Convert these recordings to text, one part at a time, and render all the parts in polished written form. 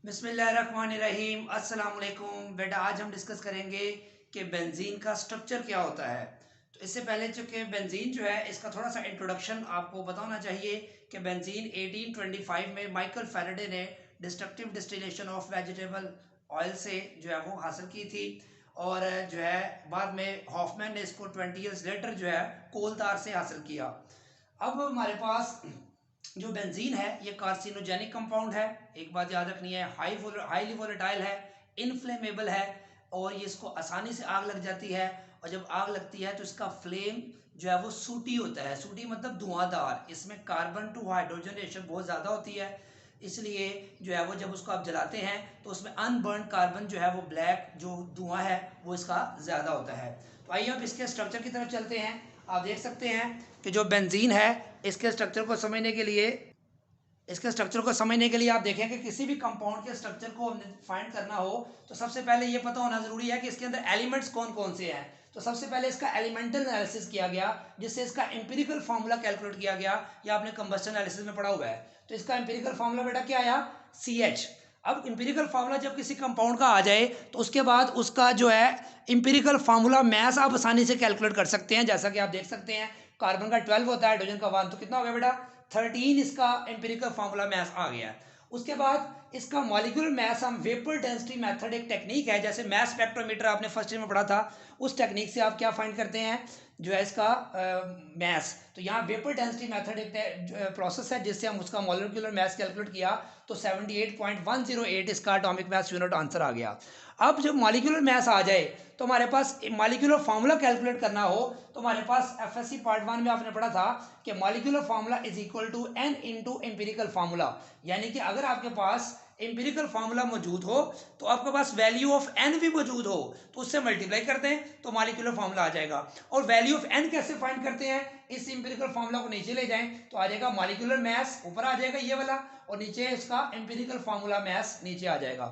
बिस्मिल्लाहिर्रहमानिर्रहीम अस्सलाम वालेकुम। बेटा आज हम डिस्कस करेंगे कि बेंजीन का स्ट्रक्चर क्या होता है। तो इससे पहले चूँकि बेंजीन जो है इसका थोड़ा सा इंट्रोडक्शन आपको बताना चाहिए कि बेंजीन 1825 में माइकल फैराडे ने destructive distillation of vegetable oil से जो है वो हासिल की थी और जो है बाद में हॉफमैन ने इसको 20 ईयर्स लेटर जो है कोल तार से हासिल किया। अब हमारे पास जो बेंजीन है ये कार्सिनोजेनिक कंपाउंड है। एक बात याद रखनी है, हाईली वोलेटाइल है, इनफ्लेमेबल है और ये इसको आसानी से आग लग जाती है। और जब आग लगती है तो इसका फ्लेम जो है वो सूटी होता है। सूटी मतलब धुआंधार। इसमें कार्बन टू हाइड्रोजन रेशो बहुत ज़्यादा होती है, इसलिए जो है वो जब उसको आप जलाते हैं तो उसमें अनबर्न कार्बन जो है वो ब्लैक जो धुआं है वो इसका ज़्यादा होता है। तो आइए अब इसके स्ट्रक्चर की तरफ चलते हैं। आप देख सकते हैं कि जो बेंजीन है इसके स्ट्रक्चर को समझने के लिए आप देखें कि किसी भी कंपाउंड के स्ट्रक्चर को फाइंड करना हो तो सबसे पहले ये पता होना जरूरी है कि इसके अंदर एलिमेंट्स कौन कौन से हैं। तो सबसे पहले इसका एलिमेंटल एनालिसिस किया गया जिससे इसका एम्पिरिकल फार्मूला कैलकुलेट किया गया, या आपने कंबस्शन एनालिसिस में पढ़ा हुआ है। तो इसका एम्पिरिकल फार्मूला बेटा क्या आया, CH। अब एम्पिरिकल फार्मूला जब किसी कंपाउंड का आ जाए तो उसके बाद उसका जो है एम्पिरिकल फार्मूला मैथ आप आसानी से कैलकुलेट कर सकते हैं। जैसा कि आप देख सकते हैं कार्बन का 12 होता है, हाइड्रोजन का 1, तो कितना हो गया बेटा 13। इसका एम्पिरिकल फार्मूला मैथ आ गया। उसके बाद इसका मॉलिक्यूलर मैथ हम वेपर डेंसिटी मेथड एक टेक्निक है, जैसे मैथ स्पेक्ट्रोमीटर आपने फर्स्ट ईयर में पढ़ा था, उस टेक्निक से आप क्या फाइंड करते हैं जो है इसका मैथ। तो यहाँ वेपर डेंसिटी मेथड एक प्रोसेस है जिससे हम उसका मॉलिक्यूलर मैथ कैलकुलेट किया तो 78.108 इसका एटॉमिक मैथ यूनिट आंसर आ गया। अब जब मॉलिक्यूलर मैथ आ जाए तो हमारे पास मॉलिक्यूलर फार्मूला कैलकुलेट करना हो तो हमारे पास एफएससी पार्ट 1 में आपने पढ़ा था कि molecular formula is equal to n into empirical formula. यानी कि अगर आपके पास एम्पिरिकल फार्मूला मौजूद हो तो आपके पास वैल्यू ऑफ n भी मौजूद हो तो उससे मल्टीप्लाई करते हैं तो मॉलिक्यूलर फार्मूला आ जाएगा। और वैल्यू ऑफ n कैसे फाइंड करते हैं, इस एम्पिरिकल फार्मूला को नीचे ले जाएं तो आ जाएगा मॉलिक्यूलर मैथ, ऊपर आ जाएगा ये वाला, और नीचे इसका एम्पिरिकल फार्मूला मैथ नीचे आ जाएगा।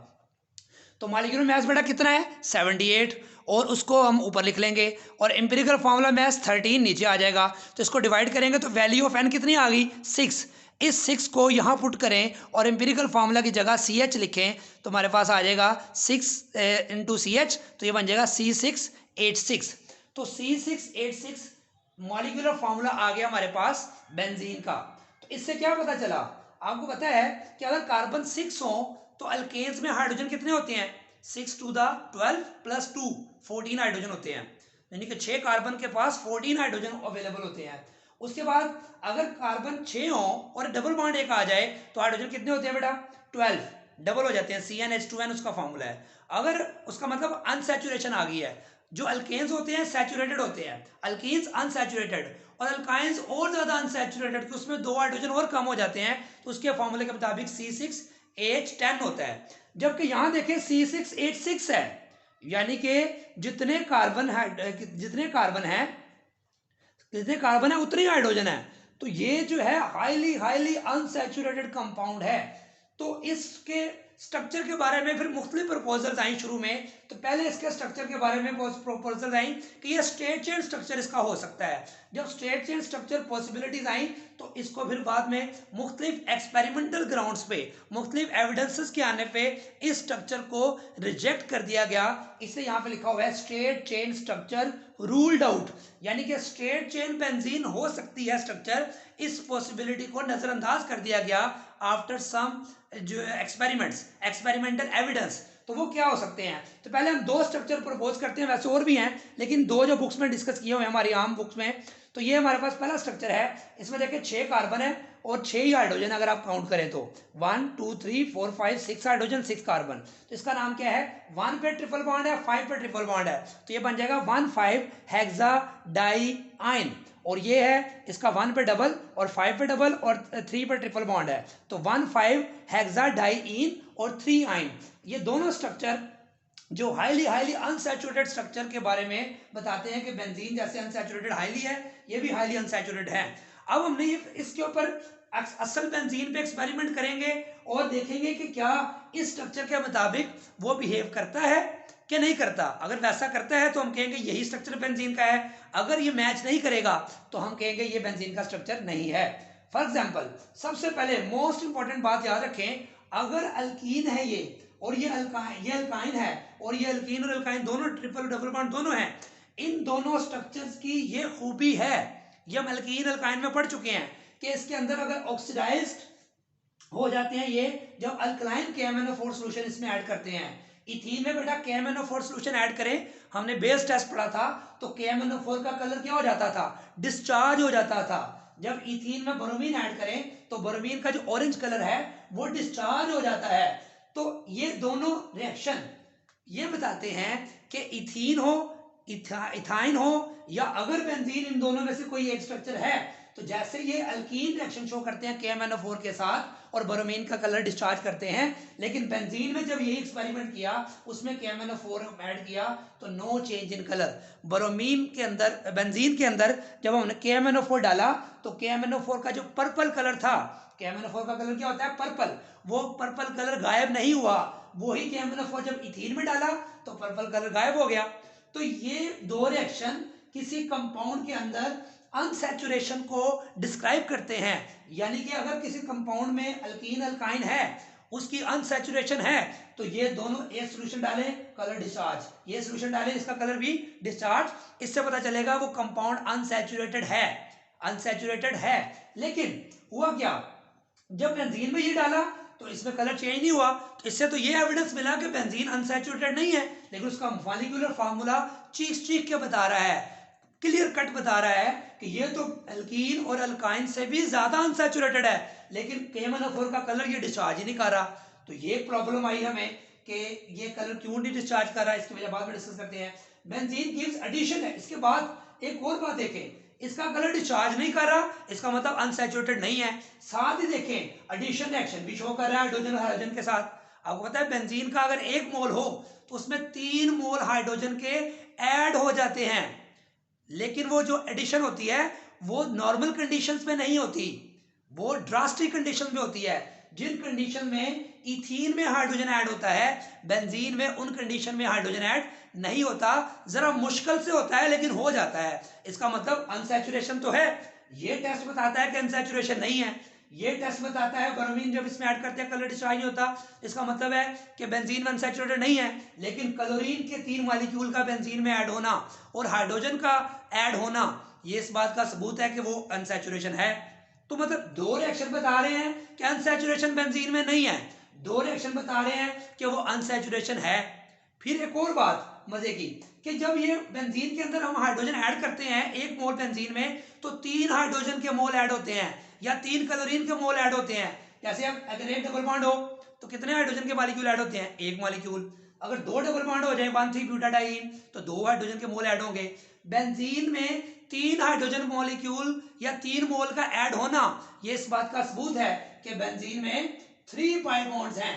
तो मॉलिक्यूलर मैथ बेटा कितना है 78, और उसको हम ऊपर लिख लेंगे, और एम्पिरिकल फार्मूला मैथ 13 नीचे आ जाएगा। तो इसको डिवाइड करेंगे तो वैल्यू ऑफ n कितनी आ गई 6। इस 6 को यहाँ पुट करें और एम्पिरिकल फार्मूला की जगह CH लिखें तो हमारे पास आ जाएगा 6 इंटू CH, तो ये बन जाएगा C6H6। तो C6H6 मॉलिक्यूलर फार्मूला आ गया हमारे पास बेंजीन का। तो इससे क्या पता चला, आपको पता है कि अगर कार्बन 6 हो तो अल्केन्स में हाइड्रोजन कितने होते हैं 6 टू द 12 प्लस 2 14 हाइड्रोजन होते हैं। यानी कि 6 कार्बन के पास 14 हाइड्रोजन अवेलेबल होते हैं। उसके बाद अगर कार्बन 6 हो और डबल बॉन्ड एक आ जाए तो हाइड्रोजन कितने होते हैं बेटा 12, डबल हो जाते हैं, CnH2n उसका फॉर्मूला है। अगर उसका मतलब अनसैचुरेशन आ गई है, जो अल्केन्स होते हैं सैचुरेटेड होते हैं, अल्कीन्स अनसैचुरेटेड, और अल्काइंस और ज्यादा अनसैचुरेटेड कि उसमें 2 हाइड्रोजन और कम हो जाते हैं, तो उसके फॉर्मूले के मुताबिक C6H10 होता है। जबकि यहां देखें C6H6 है, यानी कि जितने कार्बन है उतने ही हाइड्रोजन है। तो ये जो है हाईली अनसैचुरेटेड कंपाउंड है। तो इसके स्ट्रक्चर के बारे में फिर मुख्तलिफ प्रपोजल्स आई शुरू में। तो पहले इसके स्ट्रक्चर के बारे में प्रपोजल्स आई कि ये स्ट्रेट चेन स्ट्रक्चर इसका हो सकता है। जब स्ट्रेट चेन स्ट्रक्चर पॉसिबिलिटीज आई तो इसको फिर बाद में मुख्तलिफ एक्सपेरिमेंटल ग्राउंड्स पे, मुख्तलिफ एविडेंसेस के आने पे इस स्ट्रक्चर को रिजेक्ट कर दिया गया। इसे यहाँ पे लिखा हुआ है straight chain structure ruled out, यानी कि स्ट्रेट चेन बेंजीन हो सकती है स्ट्रक्चर, इस पॉसिबिलिटी को नजरअंदाज कर दिया गया आफ्टर सम जो एक्सपेरिमेंटल एविडेंस। तो वो क्या हो सकते हैं, तो पहले हम 2 स्ट्रक्चर प्रपोज करते हैं, वैसे और भी हैं लेकिन 2 जो बुक्स में डिस्कस किए हुए हैं हमारी आम बुक्स में। तो ये हमारे पास पहला स्ट्रक्चर है, इसमें देखिए 6 कार्बन है और 6 ही हाइड्रोजन, अगर आप काउंट करें तो 1 2 3 4 5 6 हाइड्रोजन 6 कार्बन। तो इसका नाम क्या है, 1 पे ट्रिपल बॉन्ड है, 5 पे ट्रिपल बॉन्ड है, तो ये बन जाएगा 1,5 हेक्सा डाइआइन। और ये है इसका 1 पे डबल और 5 पे डबल और 3 पे ट्रिपल बॉन्ड है, तो 1,5 हेक्सा डाइइन और 3 आइन। ये दोनों स्ट्रक्चर जो हाईली अनसैचुरेटेड स्ट्रक्चर के बारे में बताते हैं कि बेंजीन जैसे अनसैचुरेटेड हाईली है, ये भी हाईली अनसैचुरेटेड है। अब हमने इसके ऊपर असल बेंजीन पे एक्सपेरिमेंट करेंगे और देखेंगे कि क्या इस स्ट्रक्चर के मुताबिक वो बिहेव करता है कि नहीं करता। अगर वैसा करता है तो हम कहेंगे यही स्ट्रक्चर बेंजीन का है, अगर ये मैच नहीं करेगा तो हम कहेंगे ये बेंजीन का स्ट्रक्चर नहीं है। फॉर एग्जाम्पल सबसे पहले मोस्ट इंपॉर्टेंट बात याद रखें, अगर अल्कीन है ये और ये अल्काइन है और ये अल्कीन और अल्काइन दोनों ट्रिपल डबल बॉन्ड दोनों हैं, इन दोनों स्ट्रक्चर्स की ये खूबी है, ये हम अल्कीन अल्काइन में पढ़ चुके हैं कि इसके अंदर अगर ऑक्सीडाइज्ड हो जाते हैं ये, जब अल्कलाइन KMnO4 सॉल्यूशन इसमें ऐड करते हैं। इथीन में बेटा KMnO4 सॉल्यूशन ऐड करें, हमने बेस टेस्ट पढ़ा था, तो KMnO4 का कलर क्या हो जाता था, डिस्चार्ज हो जाता था। जब इथीन में बोरोमीन ऐड करें तो बोरोमीन का जो ऑरेंज कलर है वो डिस्चार्ज हो जाता है। तो ये दोनों रिएक्शन ये बताते हैं कि इथीन हो, इथाइन हो, या अगर बेंजीन, इन दोनों में से कोई एक स्ट्रक्चर है, तो जैसे ये अल्कीन रिएक्शन शो करते हैं KMnO4 के साथ और बोरोमीन का कलर डिस्चार्ज करते हैं, लेकिन बेंजीन में जब यही एक्सपेरिमेंट किया, उसमें KMnO4 ऐड किया तो नो चेंज इन कलर। बोरोमीन के अंदर, बेंजीन के अंदर जब हमने KMnO4 डाला तो KMnO4 का जो पर्पल कलर था, KMnO4 का कलर क्या होता है, पर्पल, वो पर्पल कलर गायब नहीं हुआ। वही KMnO4 जब इथीन में डाला तो पर्पल कलर गायब हो गया। तो ये दो रिएक्शन किसी कंपाउंड के अंदर अनसैचुरेशन को डिस्क्राइब करते हैं, यानी कि अगर किसी कंपाउंड में अल्कीन अल्काइन है, उसकी अनसैचुरेशन है, तो ये दोनों एक सॉल्यूशन डालें कलर डिस्चार्ज, ये सॉल्यूशन डालें इसका कलर भी डिस्चार्ज, इससे पता चलेगा वो कंपाउंड अनसैचुरेटेड है, अनसैचुरेटेड है। लेकिन हुआ क्या, जब बेंजीन में ये डाला तो इसमें कलर चेंज नहीं हुआ, तो इससे तो ये एविडेंस मिला कि बेंजीन अनसैचुरेटेड नहीं है, लेकिन उसका मॉलिक्यूलर फार्मूला चीख के बता रहा है, क्लियर कट बता रहा है कि ये तो अल्कीन और अल्काइन से भी ज्यादा अनसैचुरेटेड है, लेकिन KMnO4 का कलर ये डिस्चार्ज ही नहीं कर रहा। तो ये प्रॉब्लम आई हमें कि ये कलर क्यों नहीं डिस्चार्ज कर रहा है, इसकी वजह बाद में डिस्कस करते हैं। बेंजीन गिव्स एडिशन है, इसके बाद एक और बात देखें, इसका कलर डिस्चार्ज नहीं कर रहा, इसका मतलब अनसैचुरेटेड नहीं है। साथ ही देखें एडिशन रिएक्शन भी शो कर रहा है हाइड्रोजन हाइड्रोजन के साथ। आपको पता है बेंजीन का अगर 1 मोल हो तो उसमें 3 मोल हाइड्रोजन के ऐड हो जाते हैं, लेकिन वो जो एडिशन होती है वो नॉर्मल कंडीशंस में नहीं होती, वो ड्रास्टिक कंडीशन में होती है। जिन कंडीशन में इथीन में हाइड्रोजन ऐड होता है, बेंजीन में उन कंडीशन में हाइड्रोजन ऐड नहीं होता, जरा मुश्किल से होता है लेकिन हो जाता है। इसका मतलब अनसैचुरेशन तो है, ये टेस्ट बताता है कि अनसैचुरेशन नहीं है। ये टेस्ट बताता है बोरोमीन जब इसमें ऐड करते हैं कलर डिस्चार्ज नहीं होता, इसका मतलब है कि बेंजीन में अनसैचुरेटेड नहीं है। लेकिन क्लोरीन के 3 मॉलिक्यूल का बेंजीन में ऐड होना और हाइड्रोजन का ऐड होना, ये इस बात का सबूत है कि वो अनसैचुरेशन है। तो मतलब दो रिएक्शन बता रहे हैं कि अनसैचुरेशन बेंजीन में नहीं है, दो रिएक्शन बता रहे हैं कि वो अनसैचुरेशन है। फिर एक और बात मजे की कि जब ये बेंजीन के अंदर हम हाइड्रोजन ऐड करते हैं 1 मोल बेंजीन में, तो 3 हाइड्रोजन के मोल ऐड होते हैं या 3 क्लोरीन के मोल ऐड होते हैं। जैसे अब अगर एक डबल बॉन्ड हो तो कितने हाइड्रोजन के मॉलिक्यूल ऐड होते हैं, 1 मॉलिक्यूल। अगर 2 डबल बॉन्ड हो जाए 1,3-ब्यूटाडाइन तो 2 हाइड्रोजन के मोल ऐड होंगे। बेंजीन में 3 हाइड्रोजन मॉलिक्यूल या 3 मोल का ऐड होना, ये इस बात का सबूत है कि बेंजीन में 3 पाई बॉन्ड्स हैं।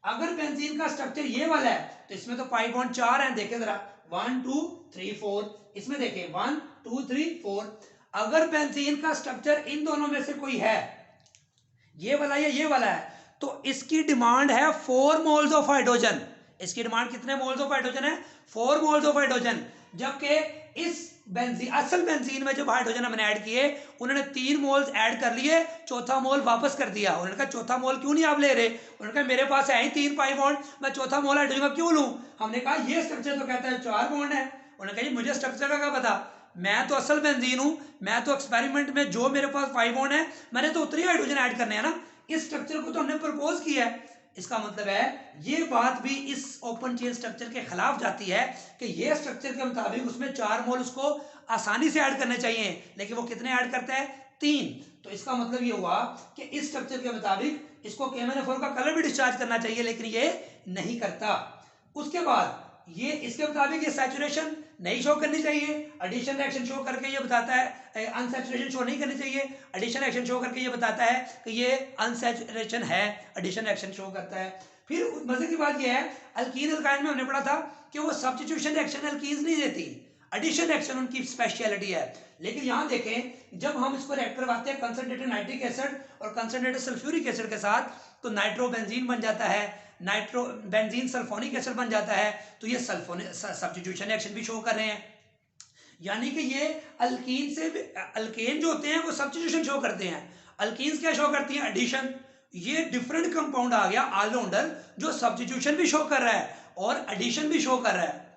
अगर बेंजीन का स्ट्रक्चर ये वाला है तो इसमें तो पाई बॉन्ड 4 हैं, देखें जरा 1 2 3 4, इसमें देखें 1 2 3 4। अगर बेंजीन का स्ट्रक्चर इन दोनों में से कोई है, ये वाला या ये वाला है, तो इसकी डिमांड है 4 मोल्स ऑफ हाइड्रोजन। इसकी डिमांड कितने मोल्स ऑफ हाइड्रोजन है, 4 मोल्स ऑफ हाइड्रोजन। जबकि इस बेंजीन, असल बेंजीन में जब हाइड्रोजन हमने ऐड किए, उन्होंने 3 मोल्स ऐड कर लिए, चौथा मोल वापस कर दिया। उन्होंने कहा चौथा मोल क्यों नहीं आप ले रहे, उन्होंने कहा मेरे पास है ही 3 पाई बॉन्ड, मैं चौथा मोल हाइड्रोजन क्यों लूं। हमने कहा ये स्ट्रक्चर तो कहता है 4 बॉन्ड है। उन्होंने कहा मुझे स्ट्रक्चर का क्या पता, मैं तो असल बेंजीन हूं, मैं तो एक्सपेरिमेंट में जो मेरे पास 5 बॉन्ड है मैंने तो उतने हाइड्रोजन ऐड करने हैं ना, इस स्ट्रक्चर को तो हमने प्रपोज किया है। इसका मतलब है ये बात भी इस ओपन चेन स्ट्रक्चर के खिलाफ जाती है कि ये स्ट्रक्चर के मुताबिक उसमें 4 मोल उसको आसानी से ऐड करने चाहिए, लेकिन वो कितने ऐड करता है, 3। तो इसका मतलब ये हुआ कि इस स्ट्रक्चर के मुताबिक इसको KMnO4 का कलर भी डिस्चार्ज करना चाहिए, लेकिन ये नहीं करता। उसके बाद ये इसके मुताबिक ये सैचुरेशन नहीं शो करनी चाहिए, एडिशन रिएक्शन शो करके ये बताता है, अनसैचुरेशन शो नहीं करनी चाहिए, एडिशन रिएक्शन शो करके ये बताता है कि ये अनसैचुरेशन है, एडिशन रिएक्शन शो करता है। फिर मजे की बात ये है, अल्कीन अल्काइन में हमने पढ़ा था कि वो सब्स्टिट्यूशन रिएक्शन अल्कीन्स नहीं देती, एडिशन रिएक्शन उनकी स्पेशलिटी है। लेकिन यहाँ देखें जब हम इसको रिएक्ट करवाते हैं कंसंट्रेटेड नाइट्रिक एसिड और कंसंट्रेटेड सल्फ्यूरिक एसिड के साथ, तो नाइट्रोबेंजीन बन जाता है, नाइट्रो बेंजीन सल्फोनिक एसिड बन जाता है, तो ये सल्फोनिक सब्स्टिट्यूशन रिएक्शन भी शो कर रहे हैं। यानी कि ये अल्कीन से, अल्केन जो होते हैं वो सब्स्टिट्यूशन शो करते हैं, अल्कीन्स क्या शो करती हैं, एडिशन। ये डिफरेंट कंपाउंड आ गया ऑलराउंडर, जो सब्स्टिट्यूशन भी शो कर रहा है और एडिशन भी शो कर रहा है।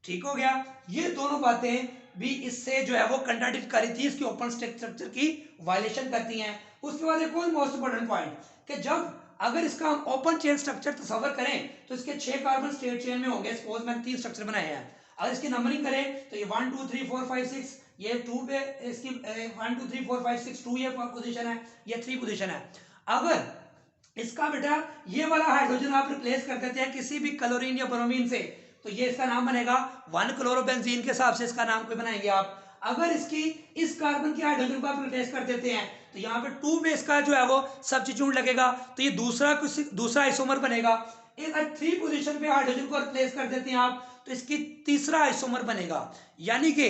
ठीक हो गया। ये दोनों बातें भी इससे जो है वो कंट्राडिक्ट करी थी, इसकी ओपन स्ट्रक्चर की वायलेशन करती हैं। उसके बाद एक और मोस्ट इंपॉर्टेंट पॉइंट कि जब अगर इसका हम ओपन चेन स्ट्रक्चर तस्वर करें तो इसके 6 कार्बन स्ट्रेट चेन में होंगे। सपोज मैंने 3 स्ट्रक्चर बनाए हैं, अगर इसकी नंबरिंग करें तो ये 1 2 3 4 5 6, ये 2 पे इसकी 1 2 3 4 5 6 2 ये पोजीशन है, ये 3 पोजीशन है। अगर इसका बेटा ये वाला हाइड्रोजन आप रिप्लेस कर देते हैं किसी भी क्लोरीन या ब्रोमीन से, तो ये इसका नाम बनेगा 1 क्लोरोबेंजीन के हिसाब से इसका नाम कोई बनाएंगे आप। अगर इसकी इस कार्बन के हाइड्रोजन को आप रिप्लेस कर देते हैं तो यहाँ पे 2 बेस का जो है वो सब्स्टिट्यूट लगेगा, तो ये दूसरा आइसोमर बनेगा। अगर 3 पोजीशन पे हाइड्रोजन को रिप्लेस कर देते हैं आप तो इसकी तीसरा आइसोमर बनेगा। यानी कि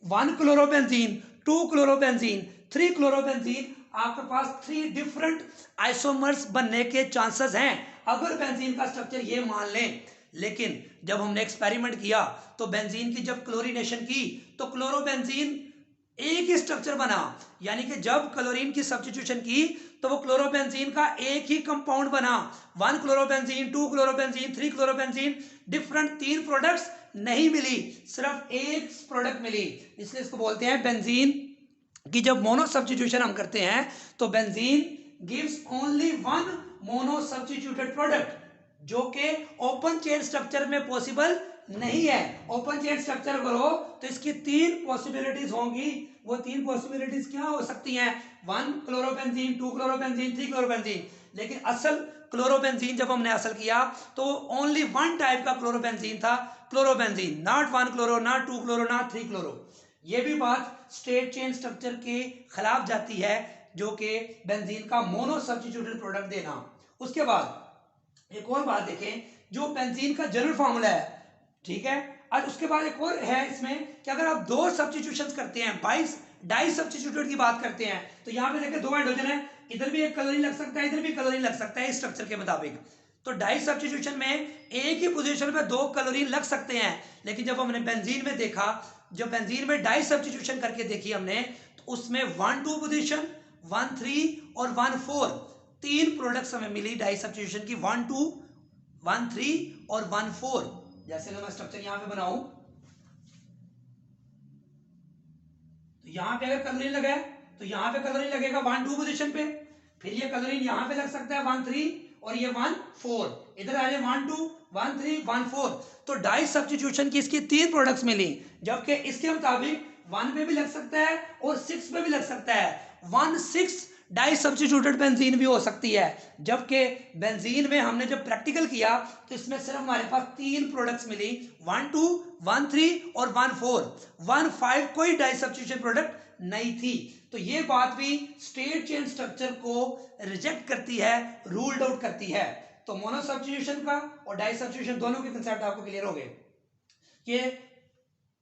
1 क्लोरोबेंजीन, 2 क्लोरोबेंजीन, 3 क्लोरोबेंजीन, आपके पास 3 डिफरेंट आइसोमर्स बनने के चांसेस हैं अगर बेंजीन का स्ट्रक्चर ये मान लें। लेकिन जब हमने एक्सपेरिमेंट किया तो बेंजीन की जब क्लोरीनेशन की तो क्लोरोबेंजीन एक ही स्ट्रक्चर बना, यानी कि जब क्लोरीन की सब्स्टिट्यूशन की तो वो क्लोरोबेंजीन का एक ही कंपाउंड बना। 1 chlorobenzene, 2 chlorobenzene, 3 chlorobenzene, different 3 products नहीं मिली, सिर्फ एक प्रोडक्ट मिली। इसलिए इसको बोलते हैं बेंजीन कि जब मोनो सब्स्टिट्यूशन हम करते हैं तो benzene gives only 1 mono substituted product, जो कि ओपन चेन स्ट्रक्चर में पॉसिबल नहीं है। ओपन चेन स्ट्रक्चर करो तो इसकी 3 पॉसिबिलिटीज होंगी। वो 3 पॉसिबिलिटीज क्या हो सकती हैं? 1 क्लोरोबेंजीन, 2 क्लोरोबेंजीन, 3 क्लोरोबेंजीन। लेकिन असल क्लोरोबेंजीन जब हमने असल किया तो ओनली 1 टाइप का क्लोरोबेंजीन था, chlorobenzene, not 1 chloro, not 2 chloro, not 3 chloro. ये भी बात स्ट्रेट चेन स्ट्रक्चर के खिलाफ जाती है, जो कि बेंजीन का मोनो सब्स्टिट्यूटेड प्रोडक्ट देना। उसके बाद एक और बात देखें, जो बेंजीन का जनरल फार्मूला है, ठीक है। और उसके बाद एक और है इसमें कि अगर आप 2 सब्स्टिट्यूशंस करते हैं, 22 डाई सब्स्टिट्यूटेड की बात करते हैं, तो यहाँ पे देखिए 2 हाइड्रोजन है, इधर भी एक क्लोरीन लग सकता है, इधर भी क्लोरीन लग सकता है इस स्ट्रक्चर के मुताबिक। तो डाई सब्स्टिट्यूशन में एक ही पोजीशन पे 2 क्लोरीन लग सकते हैं। लेकिन जब हमने बेंजीन में देखा, जब बेंजीन में डाई सब्स्टिट्यूशन करके देखी हमने, तो उसमें 1 2 पोजीशन, 1 3 और 1 4 3 प्रोडक्ट्स हमें मिली डाई सब्स्टिट्यूशन की, 1 2 1 3 और 1 4। जैसे मैं स्ट्रक्चर यहां पे बनाऊं तो यहां पे अगर क्लोरीन लगा है तो यहां पे क्लोरीन लगेगा 1 2 पोजीशन पे, फिर ये क्लोरीन यहां पे लग सकता है 1 3 और ये 1 4, इधर आ जाए 1 2 1 3 1 4। तो डाई सब्स्टिट्यूशन की इसकी 3 प्रोडक्ट्स मिली, जबकि इसके मुताबिक 1 पे भी लग सकता है और 6 पे भी लग सकता है। 1 6 डाई सब्स्टिट्यूटेड बेंजीन भी हो सकती है। जबकि बेंजीन में हमने जब प्रैक्टिकल किया तो इसमें सिर्फ हमारे पास 3 प्रोडक्ट्स मिली, 1 2 1 3 और 1 4। 1 5 कोई डाई सब्स्टिट्यूशन प्रोडक्ट नहीं थी। तो ये बात भी स्ट्रेट चेन स्ट्रक्चर को रिजेक्ट करती है, रूल्ड आउट करती है। तो मोनो सब्स्टिट्यूशन का और डाई सब्स्टिट्यूशन दोनों के कंसेप्ट आपको क्लियर हो गए। ये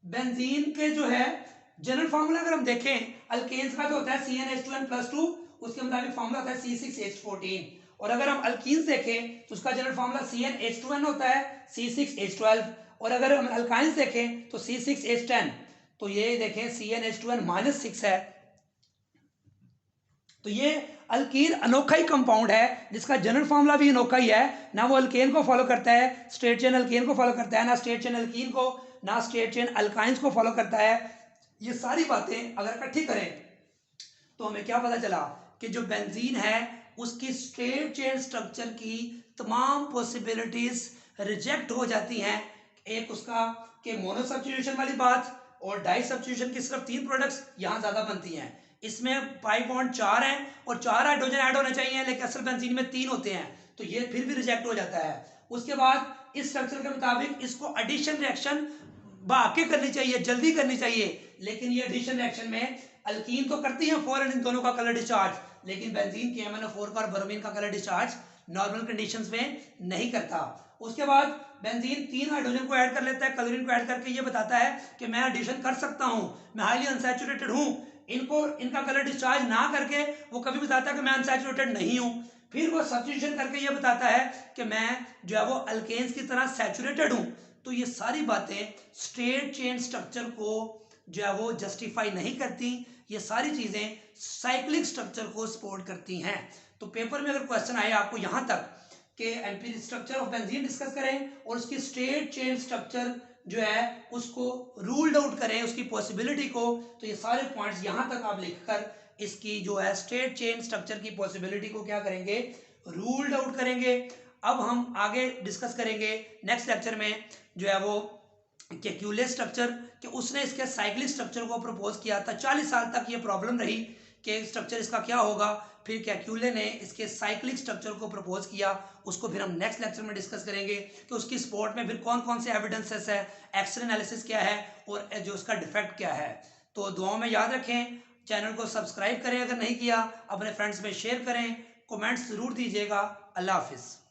बेंजीन के जो है जनरल फार्मूला अगर हम देखें, अल्केन्स का जो होता है CnH2n+2, उसके मुताबिक फार्मूला होता है C6H14। और अगर हम अल्कीन्स देखें तो उसका जनरल फार्मूला CnH2n होता है C6H12। और अगर हम अल्काइंस देखें तो C6H10। तो ये देखें CnH2n-6 है। तो ये अल्कीन अनोखा ही कंपाउंड है जिसका जनरल फार्मूला भी अनोखा ही है। ना वो अल्केन को फॉलो करता है, स्ट्रेट चेन अल्केन को फॉलो करता है, ना स्ट्रेट चेन अल्कीन को, ना स्ट्रेट चेन अल्काइंस को फॉलो करता है। ये सारी बातें अगर इकट्ठी करें तो हमें क्या पता चला कि जो बेंजीन है उसकी स्ट्रेट चेन स्ट्रक्चर की तमाम पॉसिबिलिटीज रिजेक्ट हो जाती हैं। एक उसका कि मोनो सब्स्टिट्यूशन वाली बात, और डाई सब्स्टिट्यूशन की सिर्फ 3 प्रोडक्ट्स यहाँ ज्यादा बनती हैं। इसमें पाई बॉन्ड 4 हैं और 4 हाइड्रोजन ऐड होने चाहिए, लेकिन असल बेंजीन में 3 होते हैं, तो ये फिर भी रिजेक्ट हो जाता है। उसके बाद इस स्ट्रक्चर के मुताबिक इसको एडिशन रिएक्शन भाग के करनी चाहिए, जल्दी करनी चाहिए, लेकिन ये एडिशन रिएक्शन में अल्कीन तो करती है फौरन इन दोनों का कलर डिस्चार्ज, लेकिन बेंजीन के MnO4 का और ब्रोमीन का कलर डिस्चार्ज नॉर्मल कंडीशंस में नहीं करता। उसके बाद बेंजीन 3 हाइड्रोजन को ऐड कर लेता है, क्लोरीन को ऐड करके ये बताता है कि मैं एडिशन कर सकता हूं, मैं हाईली अनसैचुरेटेड हूं। इनको इनका कलर डिस्चार्ज ना करके वो कभी बताता है कि मैं अनसैचुरेटेड नहीं हूं। फिर वो सब्स्टिट्यूशन करके ये बताता है कि मैं जो है वो अल्केन्स की तरह सैचुरेटेड हूं। तो ये सारी बातें स्ट्रेट चेन स्ट्रक्चर को जो है वो जस्टिफाई नहीं करती, ये सारी चीजें साइक्लिक स्ट्रक्चर को सपोर्ट करती हैं। तो तो पेपर में अगर क्वेश्चन आए आपको यहाँ तक कि empirical structure of benzene discuss करें और उसकी स्ट्रेट चेन स्ट्रक्चर जो है उसको रूल्ड आउट करें, उसकी पॉसिबिलिटी को, तो ये सारे पॉइंट्स यहाँ तक आप लिखकर इसकी जो है स्ट्रेट चेन स्ट्रक्चर की पॉसिबिलिटी को क्या करेंगे, रूल्ड आउट करेंगे। अब हम आगे डिस्कस करेंगे नेक्स्ट लेक्चर में जो है वो केक्यूले स्ट्रक्चर, कि उसने इसके साइक्लिक स्ट्रक्चर को प्रपोज किया था। 40 साल तक ये प्रॉब्लम रही कि स्ट्रक्चर इसका क्या होगा, फिर केक्यूले ने इसके साइक्लिक स्ट्रक्चर को प्रपोज किया, उसको फिर हम नेक्स्ट लेक्चर में डिस्कस करेंगे कि उसकी सपोर्ट में फिर कौन कौन से एविडेंसेस है, एक्सरे एनालिसिस क्या है और जो उसका डिफेक्ट क्या है। तो दुआओं में याद रखें, चैनल को सब्सक्राइब करें अगर नहीं किया, अपने फ्रेंड्स में शेयर करें, कमेंट्स ज़रूर दीजिएगा। अल्लाह हाफिज़।